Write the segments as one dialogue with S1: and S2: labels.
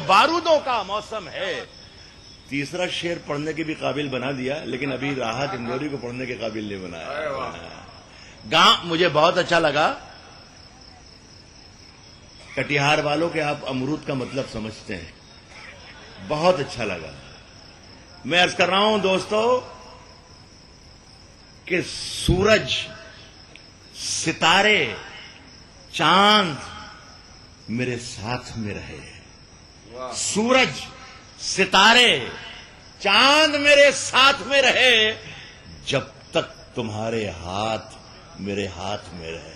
S1: بارودوں کا موسم ہے. تیسرا شعر پڑھنے کے بھی قابل بنا دیا، لیکن ابھی راحت اندوری کو پڑھنے کے قابل نہیں بنایا. مجھے بہت اچھا لگا. کٹیہار والوں کے آپ امرود کا مطلب سمجھتے ہیں، بہت اچھا لگا. میں عرض کر رہا ہوں دوستو کہ سورج، ستارے، چاند میرے ساتھ میں رہے. سورج، ستارے، چاند میرے ساتھ میں رہے جب تک تمہارے ہاتھ میرے ہاتھ میں رہے.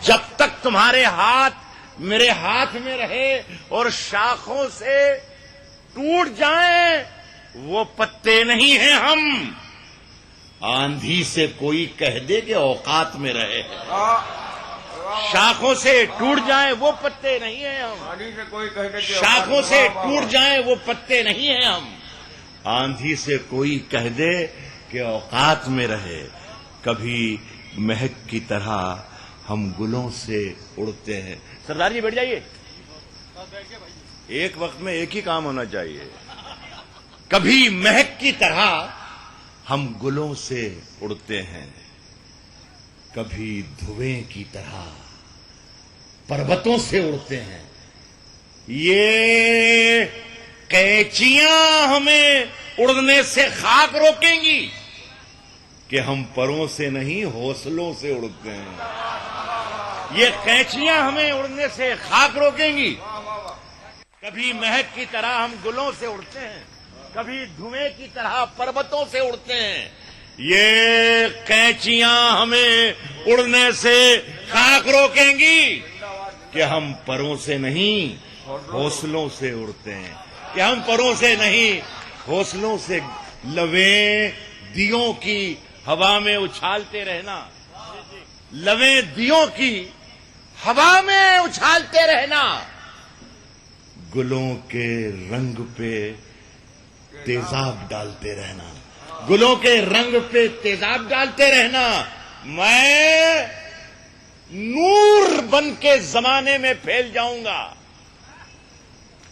S1: جب تک تمہارے ہاتھ میرے ہاتھ میں رہے اور شاخوں سے ٹوٹ جائیں وہ پتے نہیں ہیں ہم. آندھی سے کوئی کہہ دے کہ اوقات میں رہے. شاخوں سے ٹوٹ جائیں وہ پتے نہیں ہیں ہم. شاخوں سے ٹوٹ جائیں وہ پتے نہیں ہیں ہم. آندھی سے کوئی کہہ دے کہ اوقات میں رہے. کبھی مہک کی طرح ہم گلوں سے اڑتے ہیں. سردار جی بیٹھ جائیے. ایک وقت میں ایک ہی کام ہونا چاہیے. کبھی مہک کی طرح ہم گلوں سے اڑتے ہیں، کبھی دھویں کی طرح پروتوں سے اڑتے ہیں. یہ قینچیاں ہمیں اڑنے سے خاک روکیں گی کہ ہم پروں سے نہیں حوصلوں سے اڑتے ہیں. یہ قینچیاں ہمیں اڑنے سے خاک روکیں گی. کبھی مہک کی طرح ہم گلوں سے اڑتے ہیں، کبھی دھویں کی طرح پروتوں سے اڑتے ہیں. یہ قینچیاں ہمیں اڑنے سے خاک روکیں گی کہ ہم پروں سے نہیں حوصلوں سے اڑتے ہیں. کہ ہم پروں سے نہیں حوصلوں سے. لویں دیوں کی ہوا میں اچھالتے رہنا. لویں دیوں کی ہوا میں اچھالتے رہنا. گلوں کے رنگ پہ تیزاب ڈالتے رہنا. گلوں کے رنگ پہ تیزاب ڈالتے رہنا. میں نور بن کے زمانے میں پھیل جاؤں گا،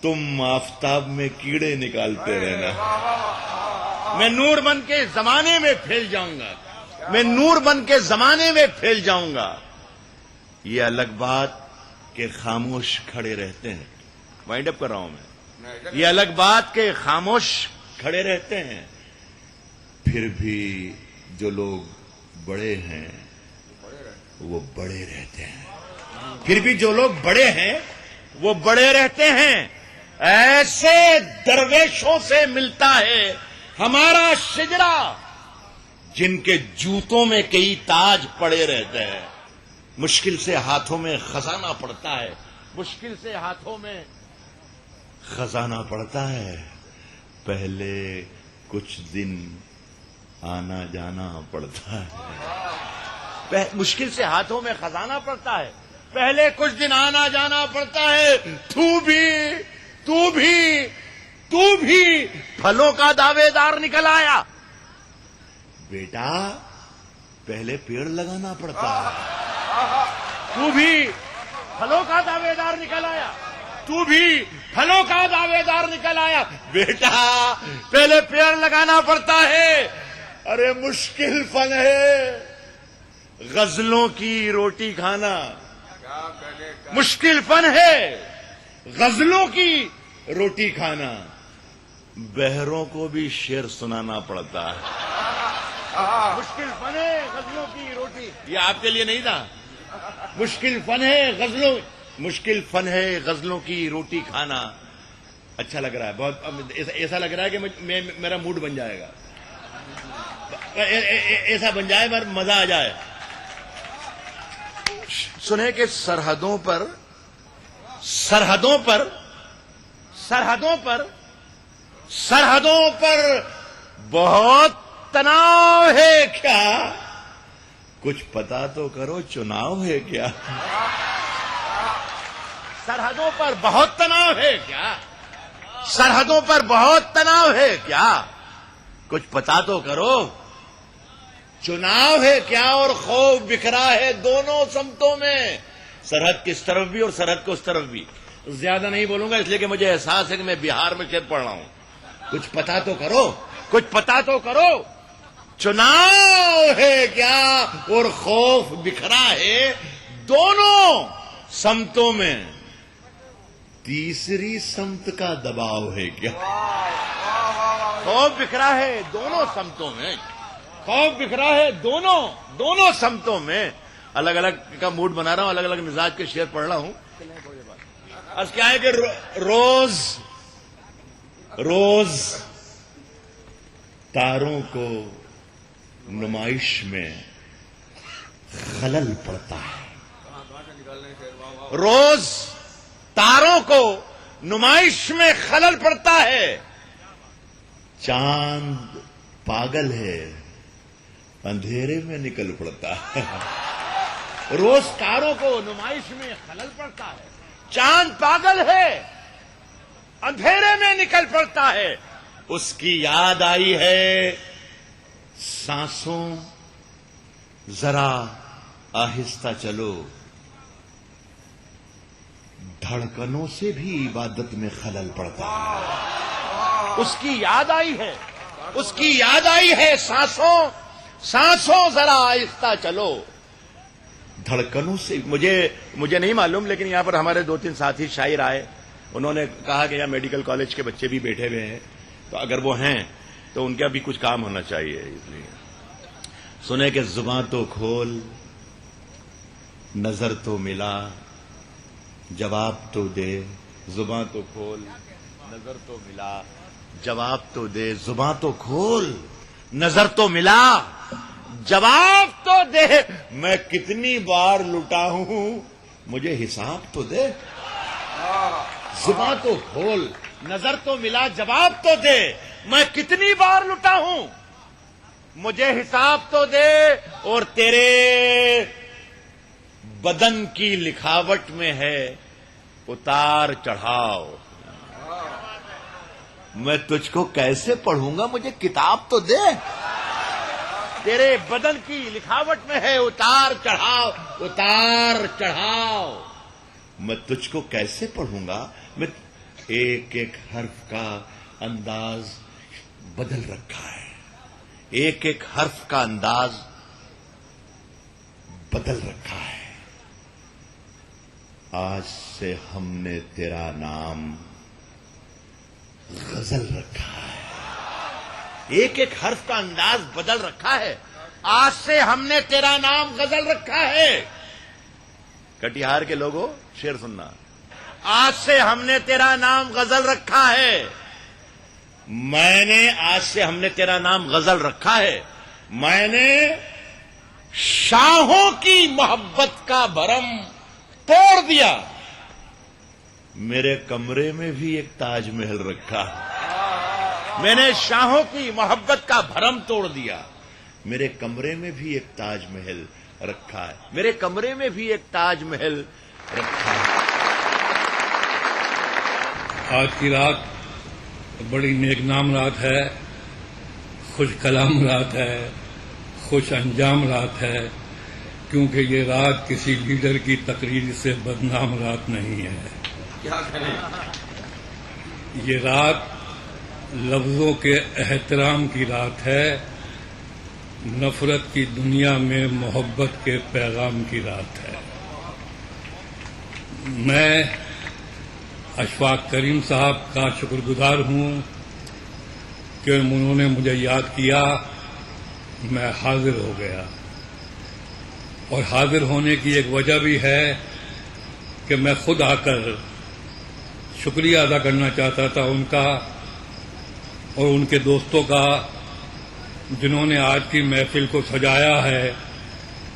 S1: تم آفتاب میں کیڑے نکالتے رہنا. میں نور بن کے زمانے میں پھیل جاؤں گا. میں نور بن کے زمانے میں پھیل جاؤں گا. یہ الگ بات کہ خاموش کھڑے رہتے ہیں. وائنڈ اپ کر رہا ہوں میں. یہ الگ بات کہ خاموش کھڑے رہتے ہیں، پھر بھی جو لوگ بڑے ہیں وہ بڑے رہتے ہیں. پھر بھی جو لوگ بڑے ہیں وہ بڑے رہتے ہیں. ایسے درویشوں سے ملتا ہے ہمارا شجرا جن کے جوتوں میں کئی تاج پڑے رہتے ہیں. مشکل سے ہاتھوں میں خزانہ پڑتا ہے. مشکل سے ہاتھوں میں خزانہ پڑتا ہے. پہلے کچھ دن آنا جانا پڑتا ہے. مشکل سے ہاتھوں میں خزانہ پڑتا ہے. پہلے کچھ دن آنا جانا پڑتا ہے. تو بھی پھلوں کا دعوے دار نکل آیا. بیٹا پہلے پیڑ لگانا پڑتا ہے. تو بھی پھلوں کا دعوے دار نکل آیا. تو بھی پھلوں کا دعوے دار نکل آیا. بیٹا پہلے پیڑ لگانا پڑتا ہے. ارے مشکل فن ہے غزلوں کی روٹی کھانا. مشکل فن ہے غزلوں کی روٹی کھانا. بہروں کو بھی شعر سنانا پڑتا ہے. مشکل فن ہے غزلوں کی روٹی. یہ آپ کے لیے نہیں تھا. مشکل فن ہے غزلوں کی روٹی کھانا. اچھا لگ رہا ہے بہت. ایسا لگ رہا ہے کہ میرا موڈ بن جائے گا. ایسا بن جائے مزہ آ جائے. سنیں کہ سرحدوں پر بہت تناؤ ہے کیا؟ کچھ پتا تو کرو چناؤ ہے کیا؟ سرحدوں پر بہت تناؤ ہے کیا؟ سرحدوں پر بہت تناؤ ہے کیا؟ کچھ پتا تو کرو چناؤ ہے کیا؟ اور خوف بکھرا ہے دونوں سمتوں میں. سرحد کس طرف بھی اور سرحد کو اس طرف بھی. زیادہ نہیں بولوں گا اس لیے کہ مجھے احساس ہے کہ میں بہار میں شعر پڑھ رہا ہوں. کچھ پتا تو کرو, کچھ پتا تو کرو. چناؤ ہے کیا اور خوف بکھرا ہے دونوں سمتوں میں, تیسری سمت کا دباؤ ہے کیا. خوف بکھرا ہے دونوں سمتوں میں, خوف بکھرا ہے دونوں سمتوں میں. الگ الگ کا موڈ بنا رہا ہوں, الگ الگ مزاج کے شعر پڑھ رہا ہوں. عرض کیا ہے کہ روز تاروں کو نمائش میں خلل پڑتا ہے. روز تاروں کو نمائش میں خلل پڑتا ہے. چاند پاگل ہے اندھیرے میں نکل پڑتا ہے. روز تاروں کو نمائش میں خلل پڑتا ہے. چاند پاگل ہے اندھیرے میں نکل پڑتا ہے. اس کی یاد آئی ہے سانسوں ذرا آہستہ چلو, دھڑکنوں سے بھی عبادت میں خلل پڑتا ہے. اس کی یاد آئی ہے, اس کی یاد آئی ہے سانسوں ذرا آہستہ چلو, دھڑکنوں سے. مجھے نہیں معلوم, لیکن یہاں پر ہمارے 2-3 ساتھی شاعر آئے, انہوں نے کہا کہ یہاں میڈیکل کالج کے بچے بھی بیٹھے ہوئے ہیں, تو اگر وہ ہیں تو ان کا بھی کچھ کام ہونا چاہیے. اس لیے سنے کہ زباں تو کھول, نظر تو ملا, جواب تو دے. زباں تو کھول, نظر تو ملا, جواب تو دے. زباں تو کھول, نظر تو ملا, جواب تو دے. میں کتنی بار لٹا ہوں مجھے حساب تو دے. زباں تو کھول, نظر تو ملا, جواب تو دے. میں کتنی بار لٹا ہوں مجھے حساب تو دے. اور تیرے بدن کی لکھاوٹ میں ہے اتار چڑھاؤ. میں تجھ کو کیسے پڑھوں گا مجھے کتاب تو دے. تیرے بدن کی لکھاوٹ میں ہے اتار چڑھاؤ, اتار چڑھاؤ. میں تجھ کو کیسے پڑھوں گا. میں ایک ایک حرف کا انداز بدل رکھا ہے, ایک ایک حرف کا انداز بدل رکھا ہے. آج سے ہم نے تیرا نام غزل رکھا ہے. ایک ایک حرف کا انداز بدل رکھا ہے. آج سے ہم نے تیرا نام غزل رکھا ہے. کٹیہار کے لوگوں شعر سننا. آج سے ہم نے تیرا نام غزل رکھا ہے. میں نے آج سے ہم نے تیرا نام غزل رکھا ہے. میں نے شاہوں کی محبت کا بھرم توڑ دیا. میرے کمرے میں بھی ایک تاج محل رکھا ہے. میں نے شاہوں کی محبت کا بھرم توڑ دیا. میرے کمرے میں بھی ایک تاج محل رکھا ہے. میرے کمرے میں بھی ایک تاج محل رکھا ہے.
S2: آج کی رات بڑی نیک نام رات ہے, خوش کلام رات ہے, خوش انجام رات ہے, کیونکہ یہ رات کسی لیڈر کی تقریر سے بدنام رات نہیں ہے.
S1: کیا کریں,
S2: یہ رات لفظوں کے احترام کی رات ہے, نفرت کی دنیا میں محبت کے پیغام کی رات ہے. میں اشفاق کریم صاحب کا شکر گزار ہوں کہ انہوں نے مجھے یاد کیا, میں حاضر ہو گیا. اور حاضر ہونے کی ایک وجہ بھی ہے کہ میں خود آ کر شکریہ ادا کرنا چاہتا تھا ان کا اور ان کے دوستوں کا, جنہوں نے آج کی محفل کو سجایا ہے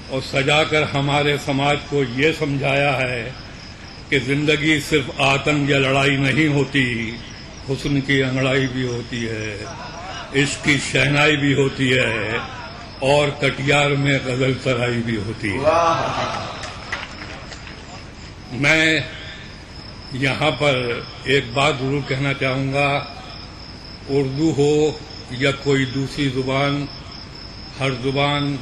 S2: اور سجا کر ہمارے سماج کو یہ سمجھایا ہے کہ زندگی صرف آتنک یا لڑائی نہیں ہوتی, حسن کی انگڑائی بھی ہوتی ہے, عشق کی شہنائی بھی ہوتی ہے, اور کٹیہار میں غزل سرائی بھی ہوتی ہے. میں یہاں پر ایک بات ضرور کہنا چاہوں گا, اردو ہو یا کوئی دوسری زبان, ہر زبان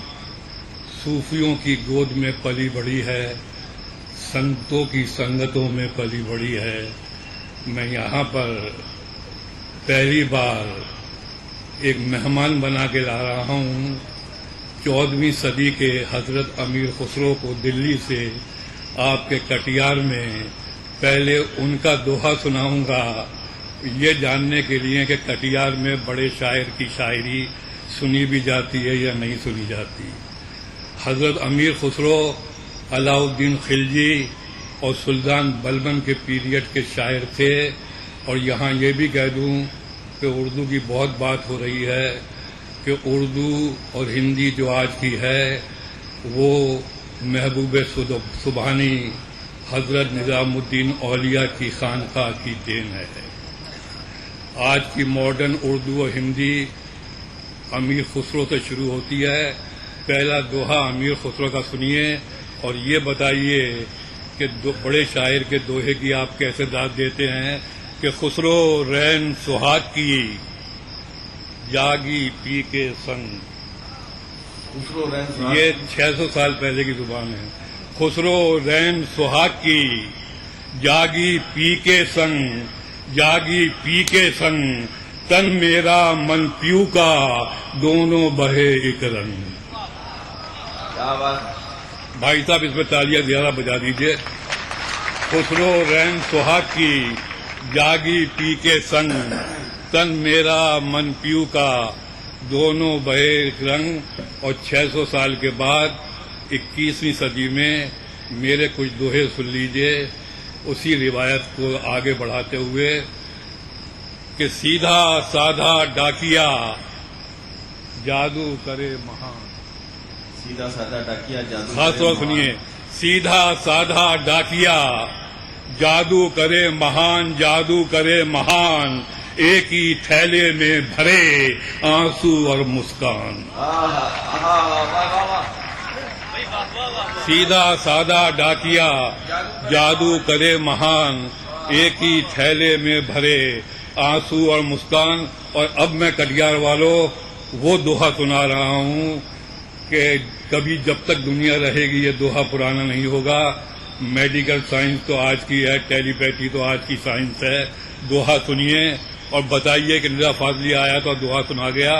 S2: صوفیوں کی گود میں پلی بڑھی ہے, संतों की संगतों में पली बड़ी है। मैं यहाँ पर पहली बार एक मेहमान बना के ला रहा हूँ 14वीं सदी के हजरत अमीर खुसरो को दिल्ली से आपके कटियार में। पहले उनका दोहा सुनाऊंगा ये जानने के लिए कि कटियार में बड़े शायर की शायरी सुनी भी जाती है या नहीं सुनी जाती। हजरत अमीर खुसरो अलाउद्दीन खिलजी और सुल्तान बलबन के पीरियड के शायर थे। और यहाँ ये भी कह दूँ कि उर्दू की बहुत बात हो रही है कि उर्दू और हिंदी जो आज की है वो महबूब सुबहानी हजरत निजामुद्दीन औलिया की खानका की देन है। आज की मॉडर्न उर्दू और हिंदी अमीर खुसरो से शुरू होती है। पहला दोहा अमीर खुसरो का सुनिए और ये बताइए कि बड़े शायर के दोहे की आप कैसे दाद देते हैं कि खुसरो रैन सुहाग की जागी पी के संग।
S3: खुसरो रैन सुहाग
S2: ये 600 साल पहले की जुबान है। खुसरो रैन सुहाग की जागी पी के संग, जागी पी के संग, तन मेरा मन पीऊ का दोनों बहे एक रंग।
S3: क्या बात।
S2: भाई साहब इसमें तालियां ज़्यादा बजा दीजिए। खुसरो रैन सुहाग की जागी पी के संग, तन मेरा मन पीऊ का दोनों बहे एक रंग। और 600 साल के बाद 21वीं सदी में मेरे कुछ दोहे सुन लीजिए उसी रिवायत को आगे बढ़ाते हुए कि सीधा साधा डाकिया जादू करे महान।
S3: सीधा साधा डाकिया जादू
S2: खास तौर सुनिए, सीधा साधा डाकिया जादू करे महान, जादू करे महान, एक ही थैले में भरे आंसू और मुस्कान। सीधा साधा डाकिया जादू करे महान, एक ही थैले में भरे आंसू और मुस्कान। और अब मैं कटियार वालों वो दोहा सुना रहा हूँ कि कभी जब तक दुनिया रहेगी ये दोहा पुराना नहीं होगा। मेडिकल साइंस तो आज की है, टेलीपैथी तो आज की साइंस है। दोहा सुनिए और बताइए कि निज़ा फाजली आया तो दोहा सुना गया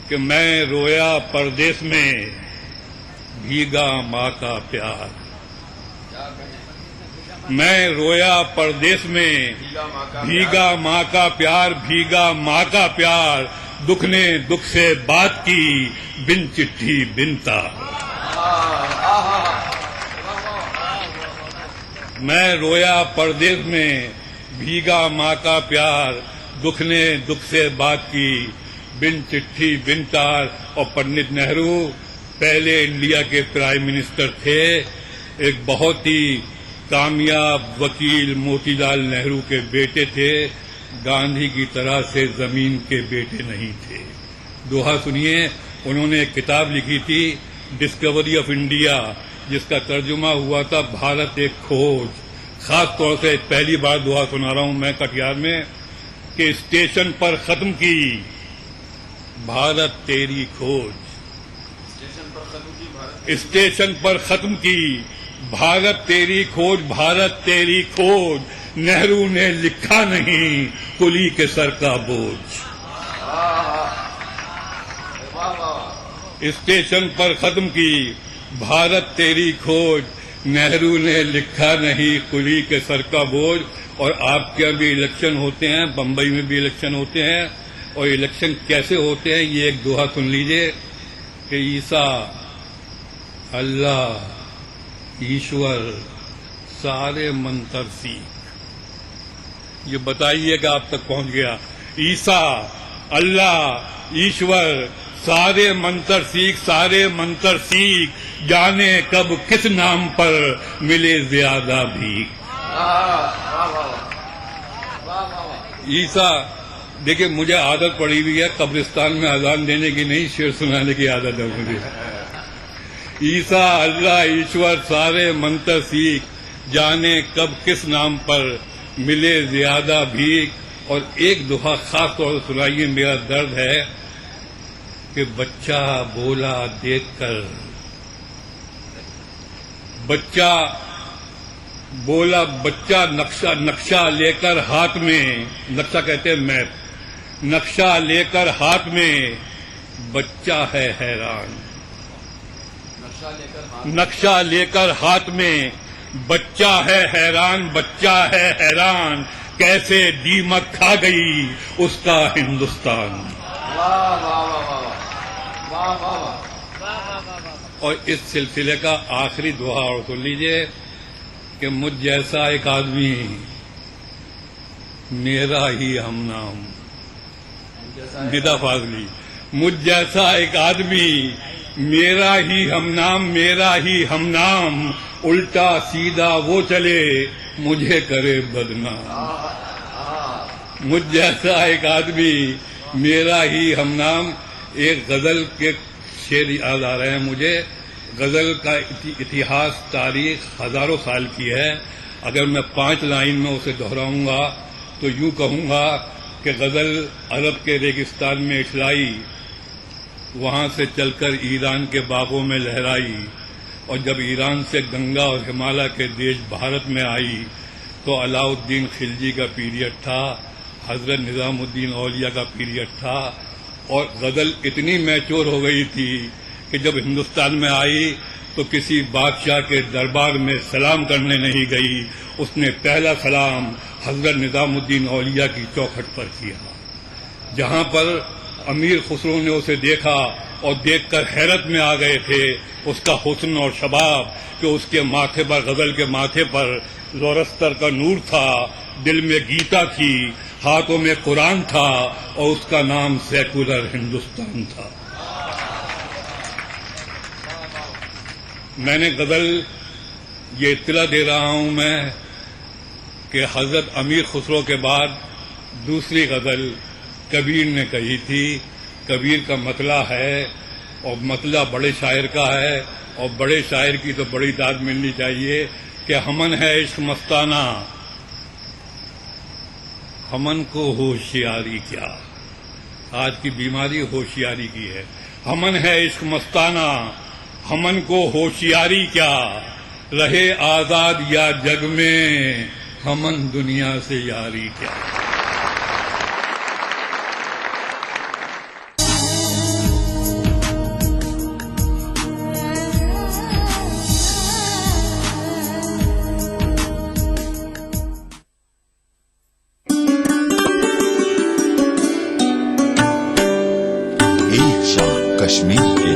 S2: कि मैं रोया परदेश में भीगा माँ का प्यार। मैं रोया परदेश में भीगा माँ का प्यार, भीगा माँ का प्यार, दुख ने दुख से बात की बिन चिट्ठी बिन तार। मैं रोया परदेश में भीगा माँ का प्यार, दुख ने दुख से बात की बिन चिट्ठी बिन तार। और पंडित नेहरू पहले इंडिया के प्राइम मिनिस्टर थे। एक बहुत ही कामयाब वकील मोतीलाल नेहरू के बेटे थे। गांधी की तरह से जमीन के बेटे नहीं थे। दोहा सुनिए, उन्होंने एक किताब लिखी थी डिस्कवरी ऑफ इंडिया जिसका तर्जुमा हुआ था भारत एक खोज। खास तौर से पहली बार दोहा सुना रहा हूं मैं कटियार में कि स्टेशन पर खत्म की भारत तेरी खोज। स्टेशन पर खत्म की भारत तेरी खोज, भारत तेरी खोज, नेहरू ने लिखा नहीं कुली के सर का बोझ। स्टेशन पर खत्म की भारत तेरी खोज, नेहरू ने लिखा नहीं कुली के सर का बोझ। और आपके यहाँ भी इलेक्शन होते हैं, बम्बई में भी इलेक्शन होते हैं। और इलेक्शन कैसे होते हैं ये एक दोहा सुन लीजिए कि ईसा, अल्लाह, ईश्वर, सारे मंत्र सीख। ये बताइए कि आप तक पहुंच गया। ईसा, अल्लाह, ईश्वर, सारे मंत्र सीख, सारे मंत्र सीख, जाने कब किस नाम पर मिले ज्यादा भीख। ईसा, देखिए मुझे आदत पड़ी हुई है कब्रिस्तान में अजान देने की नहीं, शेर सुनाने की आदत है मुझे। ईसा, अल्लाह, ईश्वर, सारे मंत्र सीख, जाने कब किस नाम पर मिले ज्यादा भीख। और एक दोहा खास तौर से सुनाइए, मेरा दर्द है कि बच्चा बोला देखकर, बच्चा बोला बच्चा नक्शा नक्शा लेकर हाथ में, नक्शा कहते हैं मैप, नक्शा लेकर हाथ में बच्चा है हैरान, नक्शा लेकर हाथ में बच्चा है हैरान, बच्चा है हैरान, कैसे दीमक खा गई उसका हिंदुस्तान।
S3: वाह वाह वाह वाह वाह वाह वाह।
S2: और इस सिलसिले का आखिरी दुआ और सुन लीजिए कि मुझ जैसा एक आदमी मेरा ही हमनाम, निदा फाजली, मुझ जैसा एक आदमी मेरा ही हमनाम, मेरा ही हमनाम, उल्टा सीधा वो चले मुझे करे बदनाम। मुझ जैसा एक आदमी मेरा ही हमनाम। एक गजल के शेर याद आ रहे हैं मुझे। गजल का इतिहास तारीख हजारों साल की है। अगर मैं 5 लाइन में उसे दोहराऊंगा तो यूं कहूंगा कि गजल अरब के रेगिस्तान में इठलाई, वहां से चलकर ईरान के बागों में लहराई, और जब ईरान से गंगा और हिमालय के देश भारत में आई तो अलाउद्दीन खिलजी का पीरियड था, हजरत निजामुद्दीन औलिया का पीरियड था, और गजल इतनी मैच्योर हो गई थी कि जब हिंदुस्तान में आई तो किसी बादशाह के दरबार में सलाम करने नहीं गई, उसने पहला सलाम हजरत निजामुद्दीन औलिया की चौखट पर किया। जहां पर अमीर खुसरो ने उसे देखा और देखकर हैरत में आ गए थे उसका हुस्न और शबाब, कि उसके माथे पर, गजल के माथे पर ज़ोरस्तर का नूर था, दिल में गीता थी, हाथों में कुरान था, और उसका नाम सेकुलर हिंदुस्तान था। मैंने गजल ये इत्तला दे रहा हूं मैं कि हजरत अमीर खुसरो के बाद दूसरी गजल कबीर ने कही थी। कबीर का मतला है, और मतला बड़े शायर का है, और बड़े शायर की तो बड़ी दाद मिलनी चाहिए कि हमन है इश्क मस्ताना, हमन को होशियारी क्या। आज की बीमारी होशियारी की है। हमन है इश्क मस्ताना, हमन को होशियारी क्या, रहे आजाद या जग में, हमन दुनिया से यारी क्या।
S4: कश्मीर के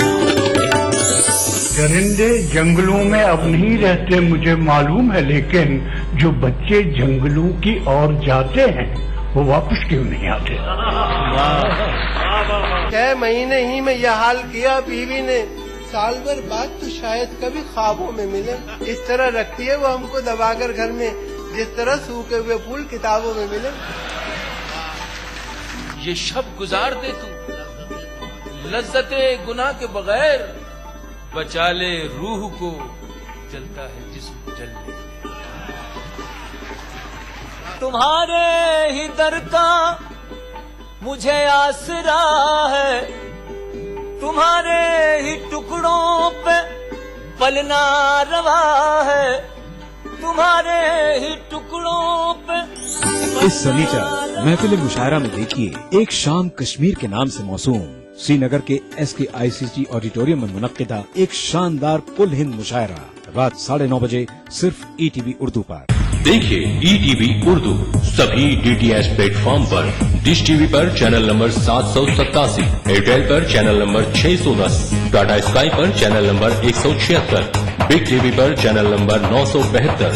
S5: दरिंदे जंगलों में अब नहीं रहते मुझे मालूम है, लेकिन जो बच्चे जंगलों की ओर जाते हैं वो वापस क्यों नहीं आते।
S6: 6 महीने ही में यह हाल किया बीवी ने, साल भर बाद तो शायद कभी ख्वाबों में मिले। इस तरह रखती है वो हमको दबाकर घर में, जिस तरह सूखे हुए फूल किताबों में मिले।
S7: ये शब गुजार दे तू लज्जते गुनाह के बगैर, बचा ले रूह को जलता है जिस्म जलने। तुम्हारे ही दर का मुझे आसरा है, तुम्हारे ही टुकड़ों पे पलना रवा है, तुम्हारे ही टुकड़ों पे।
S8: इस सनीचर महफिल मुशायरा में देखिए एक शाम कश्मीर के नाम से मौसूम श्रीनगर के SKICT ऑडिटोरियम में मुनक्किदा एक शानदार कुल हिंद मुशायरा रात 9:30 बजे सिर्फ ETV उर्दू पर।
S9: देखिए ETV उर्दू सभी DTH प्लेटफॉर्म पर, डिश टीवी पर चैनल नंबर 787, एयरटेल पर चैनल नंबर 610, टाटा स्काई पर चैनल नंबर 176, बिग टीवी पर चैनल नंबर 972,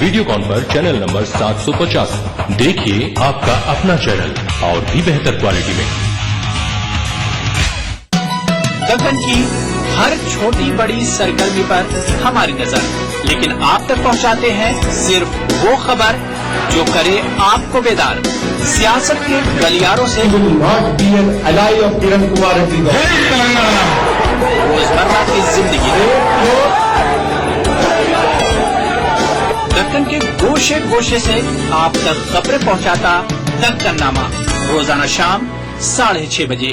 S9: वीडियोकॉन पर चैनल नंबर 750। देखिए आपका अपना चैनल और भी बेहतर क्वालिटी में।
S10: दक्कन की हर छोटी बड़ी सरगर्मी पर हमारी नजर, लेकिन आप तक पहुंचाते हैं सिर्फ वो खबर जो करे आपको बेदार। सियासत के गलियारों से रोजमर्रा की जिंदगी, दक्कन के गोशे गोशे से आप तक खबरें पहुंचाता दक्कननामा, रोजाना शाम 6:30 बजे।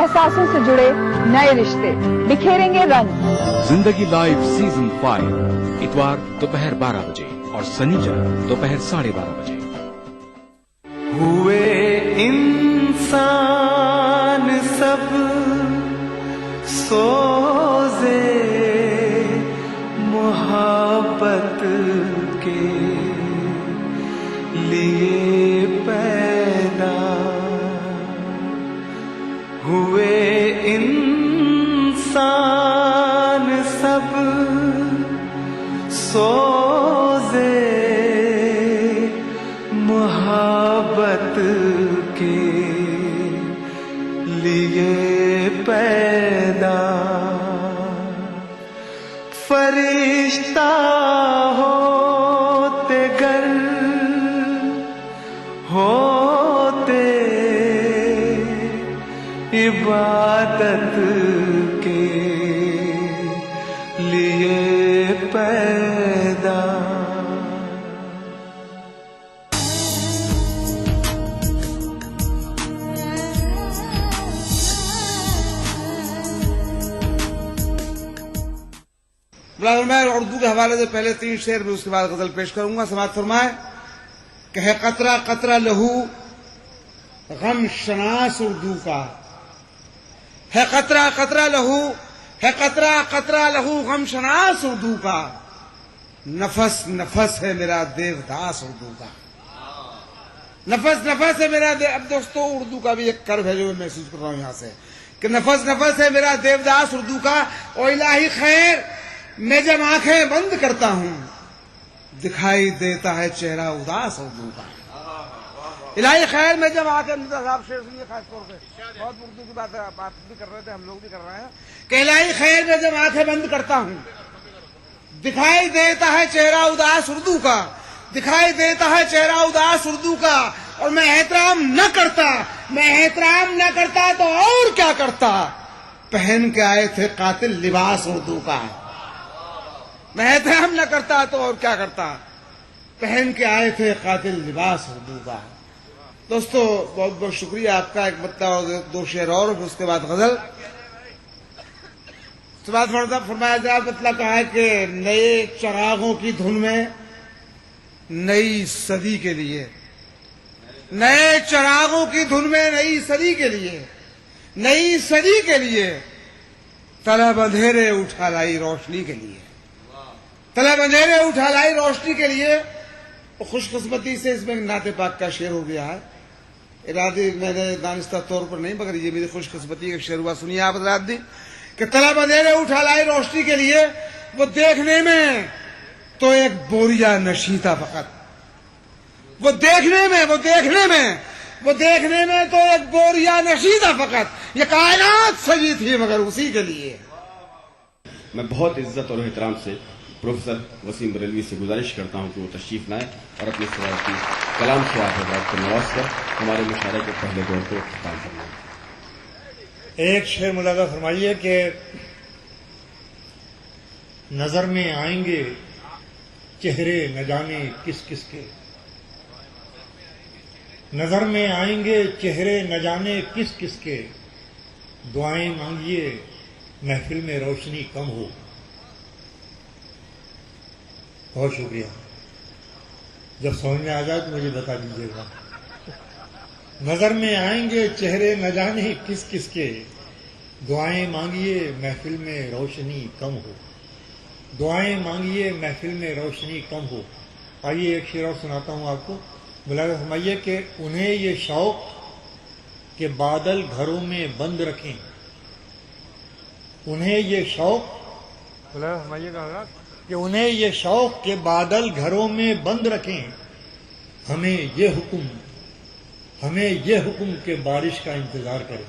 S4: एहसासों से जुड़े नए रिश्ते बिखेरेंगे रंग।
S8: जिंदगी लाइव सीजन 5 इतवार दोपहर 12 बजे और शनिवार दोपहर 12:30 बजे।
S6: हुए इंसान सब सोजे मोहब्बत के लिए पैदा हुए इंसान सब सोजे मोहब्बत के लिए पैदा फरिश्ता होते गर होते इबादत के लिए पैदा।
S3: मैं उर्दू के हवाले से पहले 3 शेर में उसके बाद गजल पेश करूंगा। समाअत फरमाए कि है कतरा कतरा लहू गम शनास उर्दू का, है कतरा कतरा लहू, है कतरा कतरा लहू गम शनास उर्दू का, नफस नफस है मेरा देवदास उर्दू का, नफस नफस है मेरा अब दोस्तों उर्दू का भी एक कर्व है जो मैं महसूस कर रहा हूं यहां से कि नफस नफस है मेरा देवदास उर्दू का। ओ इलाही खैर मैं जब आंखें बंद करता हूं दिखाई देता है चेहरा उदास उर्दू का। इलाही खैर में जब आंखें साहब शेर सुनिए खास तौर पे बहुत उर्दू की बात भी कर रहे थे, हम लोग भी कर रहे हैं कि इलाही खैर में जब आंखें बंद करता हूं दिखाई देता है चेहरा उदास उर्दू का, दिखाई देता है चेहरा उदास उर्दू का। और मैं एहतराम न करता, मैं एहतराम न करता तो और क्या करता, पहन के आए थे कातिल लिबास उर्दू का। मैं एहतराम न करता तो और क्या करता, पहन के आए थे कातिल लिबास उर्दू का। दोस्तों बहुत बहुत शुक्रिया आपका। एक बत्ता और 2 शेर और उसके बाद गजल। उसके बाद फरमाया जनाब मतलब कहा है कि नए चरागों की धुन में नई सदी के लिए, नए चरागों की धुन में नई सदी के लिए, नई सदी के लिए तलब अंधेरे उठा लाई रोशनी के लिए, तलब अंधेरे उठा लाई रोशनी के लिए। खुशकिस्मती से इसमें नाते पाक का शेर हो गया है। इरादे मैंने दानिस्ता तौर पर नहीं, मगर ये मेरी खुशकिस्मती का शेर हुआ। सुनिए आप रात दी कि तलब अंधेरे उठा लाई रोशनी के लिए, वो देखने में तो एक बोरिया नशी था फकत, वो देखने में तो एक बोरिया नशी था फकत, ये कायनात सजी थी मगर उसी के लिए।
S11: मैं बहुत इज्जत और एहतराम से प्रोफेसर वसीम बरेलवी से गुजारिश करता हूं कि वो तशरीफ लाएं और अपने सवाल कलाम से आप हज़रात को नवाज कर हमारे मुशायरे के पहले दौर को इख्तिताम फरमाएं।
S12: एक शेर मुलाजा फरमाइए कि नजर में आएंगे चेहरे न जाने किस किस के, नजर में आएंगे चेहरे न जाने किस किस के, दुआएं मांगिए महफिल में रोशनी कम हो। बहुत शुक्रिया। जब समझ में आ जाए तो मुझे बता दीजिएगा। नजर में आएंगे चेहरे न जाने किस किस के, दुआएं मांगिए महफिल में रोशनी कम हो, दुआएं मांगिए महफिल में रोशनी कम हो। आइए एक शेर और सुनाता हूं आपको। मुलाज़ा फरमाइए कि उन्हें ये शौक के बादल घरों में बंद रखें, उन्हें ये शौक, मुलाज़ा फरमाइएगा कि उन्हें ये शौक के बादल घरों में बंद रखें, हमें ये हुक्म के बारिश का इंतजार करें।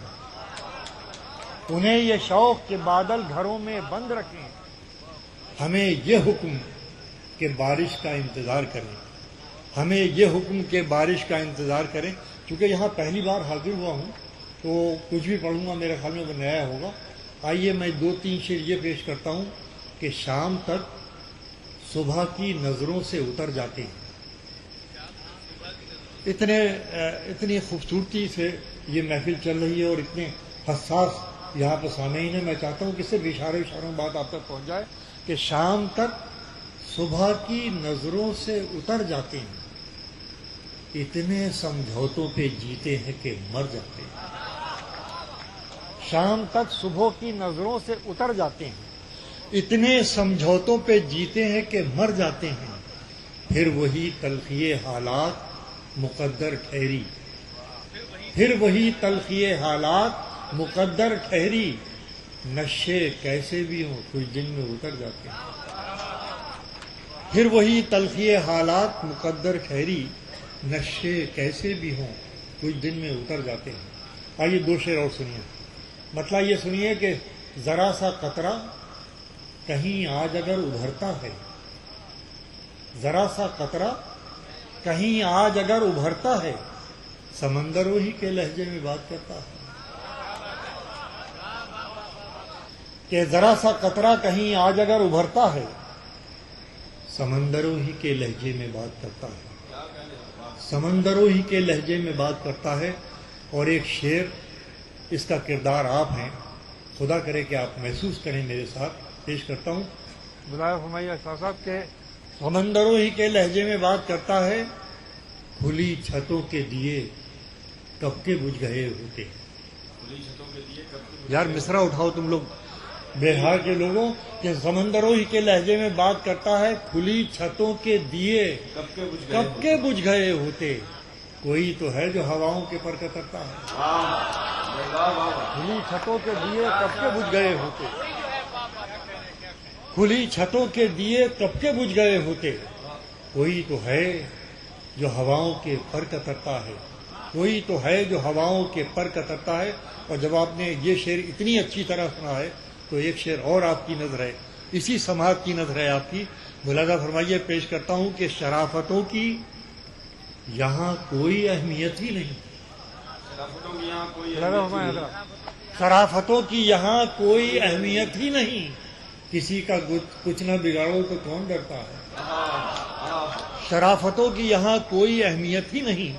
S12: उन्हें ये शौक के बादल घरों में बंद रखें, हमें ये हुक्म के बारिश का इंतजार करें, हमें ये हुक्म के बारिश का इंतजार करें। चूंकि यहाँ पहली बार हाजिर हुआ हूँ तो कुछ भी पढ़ूंगा मेरे ख्याल में वो नया होगा। आइए मैं 2-3 शेर ये पेश करता हूँ कि शाम तक सुबह की नजरों से उतर जाते हैं। इतनी खूबसूरती से ये महफिल चल रही है और इतने حساس یہاں پہ سامعین ہے، میں چاہتا ہوں کہ صرف اشاروں میں بات آپ تک پہنچ جائے کہ شام تک صبح کی نظروں سے اتر جاتے ہیں، اتنے سمجھوتوں پہ جیتے ہیں کہ مر جاتے ہیں۔ شام تک صبح کی نظروں سے اتر جاتے ہیں، اتنے سمجھوتوں پہ جیتے ہیں کہ مر جاتے ہیں، پھر وہی تلخی حالات مقدر ٹھہری، پھر وہی تلخی حالات مقدر ٹھہری، نشے کیسے بھی ہوں کچھ دن میں اتر جاتے ہیں۔ پھر وہی تلخی حالات مقدر ٹھہری، نشے کیسے بھی ہوں کچھ دن میں اتر جاتے ہیں۔ آئیے دو شعر اور سنیے۔ مطلب یہ سنیے کہ ذرا سا قطرہ کہیں آج اگر ابھرتا ہے، ذرا سا قطرہ کہیں آج اگر ابھرتا ہے، سمندروں ہی کے لہجے میں بات کرتا ہے کہ ذرا سا قطرہ کہیں آج اگر ابھرتا ہے، سمندروں ہی کے لہجے میں بات کرتا ہے، سمندروں ہی کے لہجے میں بات کرتا ہے۔ اور ایک شعر، اس کا کردار آپ ہیں، خدا کرے کہ آپ محسوس کریں میرے ساتھ، پیش کرتا ہوں۔ بلایا فرمائیے صاحب کہ سمندروں ہی کے لہجے میں بات کرتا ہے، کھلی چھتوں کے دیے کب کے بجھ گئے ہوتے۔ یار مصرع اٹھاؤ تم لوگ بہار کے لوگوں، کہ سمندروں ہی کے لہجے میں بات کرتا ہے، کھلی چھتوں کے دیے کب کے بجھ گئے ہوتے، کوئی تو ہے جو ہواؤں کے پر کترتا ہے۔ کھلی چھتوں کے دیے کب کے بجھ گئے ہوتے، کھلی چھتوں کے دیے کب کے بجھ گئے ہوتے، کوئی تو ہے جو ہواؤں کے پر کترتا ہے، کوئی تو ہے جو ہواؤں کے پر کترتا ہے۔ اور جب آپ نے یہ شعر اتنی اچھی طرح سنا ہے تو ایک شعر اور آپ کی نظر ہے، اسی سماعت کی نظر ہے آپ کی، ملاحظہ فرمائیے، پیش کرتا ہوں کہ شرافتوں کی یہاں کوئی اہمیت ہی نہیں، شرافتوں کی یہاں کوئی اہمیت ہی نہیں، کسی کا کچھ نہ بگاڑو تو کون ڈرتا ہے، شرافتوں کی یہاں کوئی اہمیت ہی نہیں،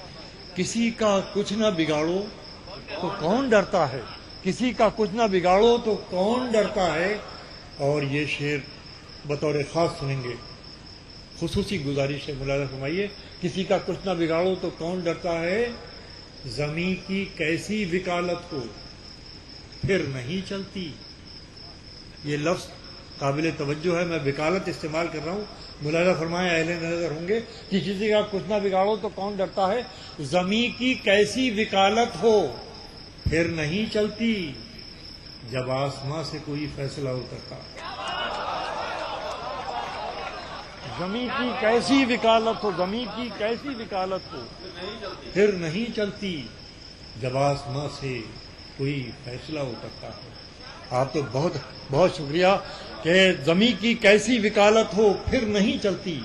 S12: کسی کا کچھ نہ بگاڑو تو کون ڈرتا ہے، کسی کا کچھ نہ بگاڑو تو کون ڈرتا ہے۔ اور یہ شعر بطور خاص سنیں گے، خصوصی گزارش ہے، ملاحظہ فرمائیے، کسی کا کچھ نہ بگاڑو تو کون ڈرتا ہے، زمیں کی کیسی وکالت ہو پھر نہیں چلتی۔ یہ لفظ قابل توجہ ہے، میں وکالت استعمال کر رہا ہوں، ملاحظہ فرمائے اہل نظر ہوں گے کہ کسی کا کچھ نہ بگاڑو تو کون ڈرتا ہے، زمیں کی کیسی وکالت ہو پھر نہیں چلتی، جب آسماں سے کوئی فیصلہ اترتا ہے۔ زمیں کی کیسی وکالت ہو، زمیں کی کیسی وکالت ہو پھر نہیں چلتی، جب آسماں سے کوئی فیصلہ اترتا ہے۔ آپ تو بہت بہت شکریہ کہ زمیں کی کیسی وکالت ہو پھر نہیں چلتی،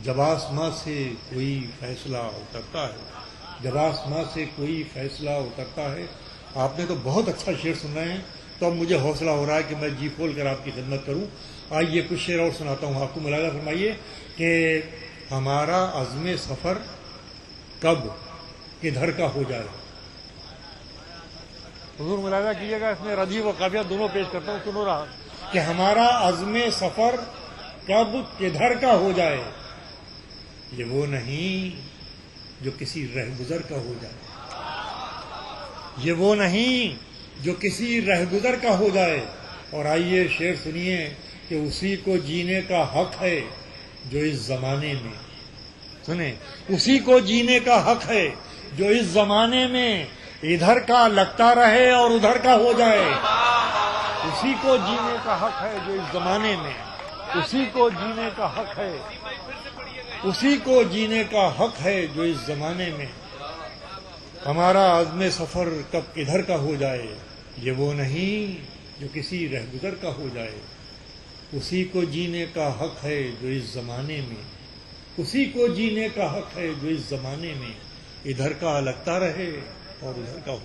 S12: جب آسماں سے کوئی فیصلہ اترتا ہے، جب آسماں سے کوئی فیصلہ اترتا ہے۔ آپ نے تو بہت اچھا شعر سن رہے ہیں، تو اب مجھے حوصلہ ہو رہا ہے کہ میں جی کھول کر آپ کی خدمت کروں۔ آئیے کچھ شعر اور سناتا ہوں آپ کو، ملاحظہ فرمائیے کہ ہمارا عزم سفر کب کدھر کا ہو جائے۔ حضور ملاحظہ کیجیے گا، اس میں ردیف و قافیہ دونوں پیش کرتا ہوں، سنو رہا کہ ہمارا عزم سفر کب کدھر کا ہو جائے، یہ وہ نہیں جو کسی رہگزر کا ہو جائے، یہ وہ نہیں جو کسی رہگزر کا ہو جائے۔ اور آئیے شعر سنیے کہ اسی کو جینے کا حق ہے جو اس زمانے میں، سنیں، اسی کو جینے کا حق ہے جو اس زمانے میں ادھر کا لگتا رہے اور ادھر کا ہو جائے، اسی کو جینے کا حق ہے جو اس زمانے میں، اسی کو جینے کا حق ہے، اسی کو جینے کا حق ہے جو اس زمانے میں۔ ہمارا عزم سفر کب کدھر کا ہو جائے، یہ وہ نہیں جو کسی رہگزر کا ہو جائے، اسی کو جینے کا حق ہے جو اس زمانے میں، اسی کو جینے کا حق ہے جو اس زمانے میں ادھر کا لگتا رہے اور ادھر کا ہو جائے۔